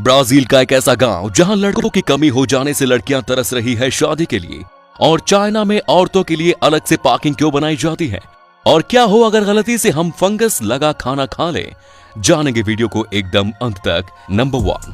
Brazil का एक ऐसा गांव जहां लड़कों की कमी हो जाने से लड़कियां तरस रही है शादी के लिए। और चाइना में औरतों के लिए अलग से पार्किंग क्यों बनाई जाती है, और क्या हो अगर गलती से हम फंगस लगा खाना खा लें, जानेंगे वीडियो को एकदम अंत तक। नंबर 1,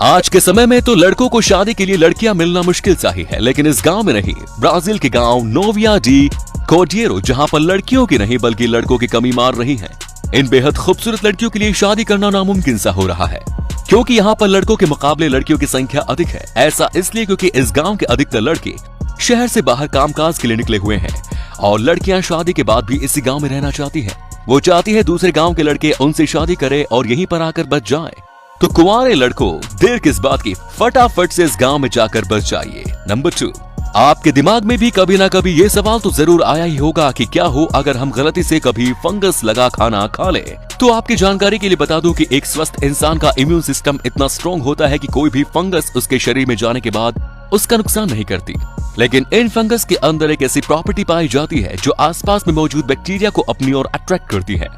आज के समय में तो लड़कों को शादी के लिए लड़कियां मिलना मुश्किल सा ही है, लेकिन इस गांव में नहीं, ब्राजील के गांव नोविया डी कोर्डिएरो, जहां पर लड़कियों की नहीं बल्कि लड़कों की कमी मार रही है। इन बेहद खूबसूरत लड़कियों के लिए शादी करना नामुमकिन सा हो रहा है, क्योंकि यहाँ पर लड़कों के मुकाबले लड़कियों की संख्या अधिक है। ऐसा इसलिए क्योंकि इस गांव के अधिकतर लड़के शहर से बाहर कामकाज के लिए निकले हुए हैं, और लड़कियां शादी के बाद भी इसी गांव में रहना चाहती हैं। वो चाहती है दूसरे गांव के लड़के उनसे शादी करें और यहीं पर आकर बच जाएं। तो कुंवारे लड़कों, देर किस बात की, फटाफट से इस गांव में जाकर बच जाइए। नंबर 2, आपके दिमाग में भी कभी ना कभी ये सवाल तो जरूर आया ही होगा कि क्या हो अगर हम गलती से कभी फंगस लगा खाना खा ले। तो आपकी जानकारी के लिए बता दूं कि एक स्वस्थ इंसान का इम्यून सिस्टम इतना स्ट्रॉन्ग होता है कि कोई भी फंगस उसके शरीर में जाने के बाद उसका नुकसान नहीं करती। लेकिन इन फंगस के अंदर एक ऐसी प्रॉपर्टी पाई जाती है जो आसपास में मौजूद बैक्टीरिया को अपनी ओर अट्रैक्ट करती है,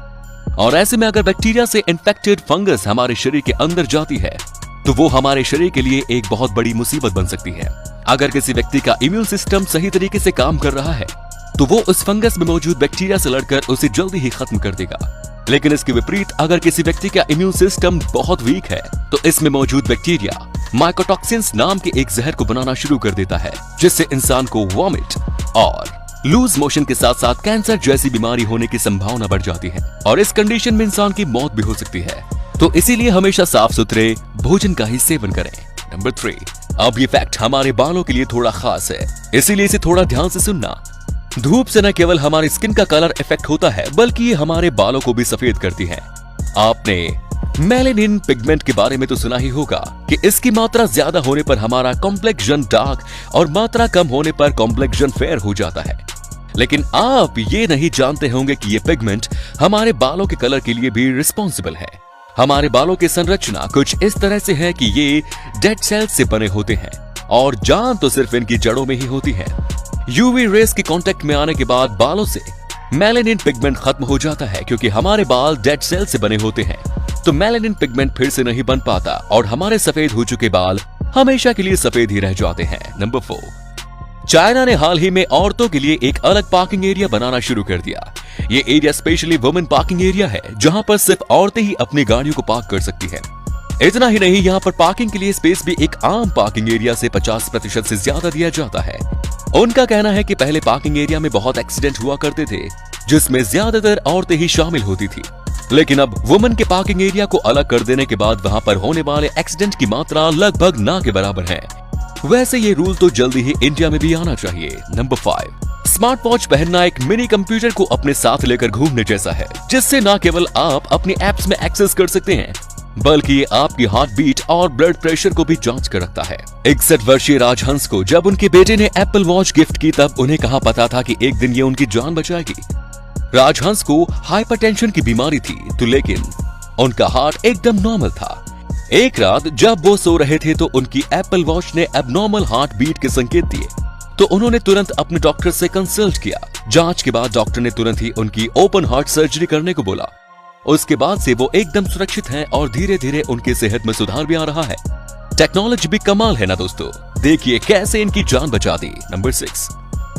और ऐसे में अगर बैक्टीरिया से इन्फेक्टेड फंगस हमारे शरीर के अंदर जाती है तो वो हमारे शरीर के लिए एक बहुत बड़ी मुसीबत बन सकती है। अगर किसी व्यक्ति का इम्यून सिस्टम सही तरीके से काम कर रहा है तो वो उस फंगस में मौजूद बैक्टीरिया से लड़कर उसे जल्दी ही खत्म कर देगा। लेकिन इसके विपरीत अगर किसी व्यक्ति का इम्यून सिस्टम बहुत वीक है तो इसमें मौजूद बैक्टीरिया माइकोटॉक्सिन्स नाम के एक जहर को बनाना शुरू कर देता है, जिससे इंसान को वॉमिट और लूज मोशन के साथ साथ कैंसर जैसी बीमारी होने की संभावना बढ़ जाती है, और इस कंडीशन में इंसान की मौत भी हो सकती है। तो इसीलिए हमेशा साफ सुथरे भोजन का ही सेवन करें। नंबर 3, अब ये फैक्ट हमारे बालों के लिए थोड़ा खास है, इसीलिए इसे थोड़ा ध्यान से सुनना। धूप से न केवल हमारी स्किन का कलर इफेक्ट होता है, बल्कि ये हमारे बालों को भी सफेद करती है। आपने मेलानिन पिगमेंट के बारे में तो सुना ही होगा कि इसकी मात्रा ज्यादा होने पर हमारा कॉम्प्लेक्शन डार्क और मात्रा कम होने पर कॉम्प्लेक्शन फेयर हो जाता है। लेकिन आप ये नहीं जानते होंगे कि ये पिगमेंट हमारे बालों के कलर के लिए भी रिस्पॉन्सिबल है। हमारे बालों की संरचना कुछ इस तरह से है कि ये डेड सेल्स से बने होते हैं, और जान तो सिर्फ इनकी जड़ों में ही होती है। यूवी रेस के कांटेक्ट में आने के बाद बालों से मेलानिन पिगमेंट खत्म हो जाता है, क्योंकि हमारे बाल डेड सेल से बने होते हैं, तो मेलानिन पिगमेंट फिर से नहीं बन पाता और हमारे सफेद हो चुके बाल हमेशा के लिए सफेद ही रह जाते हैं। नंबर 4, चाइना ने हाल ही में औरतों के लिए एक अलग पार्किंग एरिया बनाना शुरू कर दिया। ये area specially women parking area है, जहां पर सिर्फ औरतें ही अपनी गाड़ियों को पार्क कर सकती हैं। इतना ही नहीं, यहाँ पर पार्किंग के लिए स्पेस भी एक आम पार्किंग एरिया से 50% से ज्यादा दिया जाता है। उनका कहना है कि पहले पार्किंग एरिया में बहुत एक्सीडेंट हुआ करते थे, जिसमें ज्यादातर औरतें ही शामिल होती थी। लेकिन अब वुमेन के पार्किंग एरिया को अलग कर देने के बाद वहां पर होने वाले एक्सीडेंट की मात्रा लगभग ना के बराबर है। वैसे ये रूल तो जल्दी ही इंडिया में भी आना चाहिए। नंबर 5, स्मार्ट वॉच पहनना एक मिनी कंप्यूटर को अपने साथ लेकर घूमने जैसा है, जिससे न केवल आप अपनी एप्स में एक्सेस कर सकते हैं, बल्कि ये आपकी हार्ट बीट और ब्लड प्रेशर को भी जांच कर रखता है। 61 वर्षीय राजहंस को जब उनके बेटे ने एप्पल वॉच गिफ्ट की, तब उन्हें कहां पता था कि एक दिन ये उनकी जान बचाएगी। राजहंस को हाइपरटेंशन की बीमारी थी, तो लेकिन उनका हार्ट एकदम नॉर्मल था। एक रात जब वो सो रहे थे तो उनकी एप्पल वॉच ने एबनॉर्मल हार्ट बीट के संकेत दिए, तो उन्होंने तुरंत अपने डॉक्टर से कंसल्ट किया। जांच के बाद डॉक्टर ने तुरंत ही उनकी ओपन हार्ट सर्जरी करने को बोला। उसके बाद से वो एकदम सुरक्षित हैं और धीरे धीरे उनकी सेहत में सुधार भी आ रहा है। टेक्नोलॉजी भी कमाल है ना दोस्तों, देखिए कैसे इनकी जान बचा दी। नंबर 6,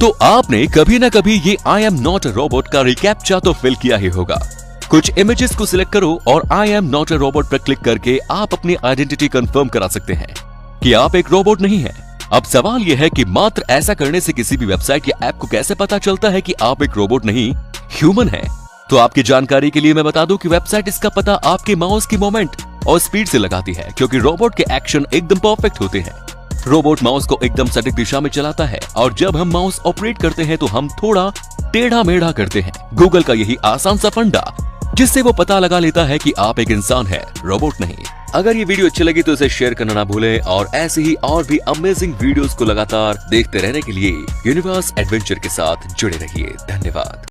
तो आपने कभी ना कभी ये I am not a robot का रिकैप्चा तो फिल किया ही होगा। कुछ इमेजेस को सिलेक्ट करो और I am not a robot पर क्लिक करके आप अपनी आइडेंटिटी कंफर्म करा सकते हैं कि आप एक रोबोट नहीं हैं। अब सवाल यह है कि मात्र ऐसा करने से किसी भी वेबसाइट या ऐप को कैसे पता चलता है कि आप एक रोबोट नहीं ह्यूमन हैं? तो आपकी जानकारी के लिए मैं बता दूं कि वेबसाइट इसका पता आपके माउस की मूवमेंट और स्पीड से लगाती है, क्योंकि रोबोट के एक्शन एकदम परफेक्ट होते हैं। रोबोट माउस को एकदम सटीक दिशा में चलाता है, और जब हम माउस ऑपरेट करते हैं तो हम थोड़ा टेढ़ा मेढ़ा करते हैं। गूगल का यही आसान सा फंडा, जिससे वो पता लगा लेता है कि आप एक इंसान है, रोबोट नहीं। अगर ये वीडियो अच्छी लगी तो इसे शेयर करना ना भूलें, और ऐसे ही और भी अमेजिंग वीडियोस को लगातार देखते रहने के लिए यूनिवर्स एडवेंचर के साथ जुड़े रहिए। धन्यवाद।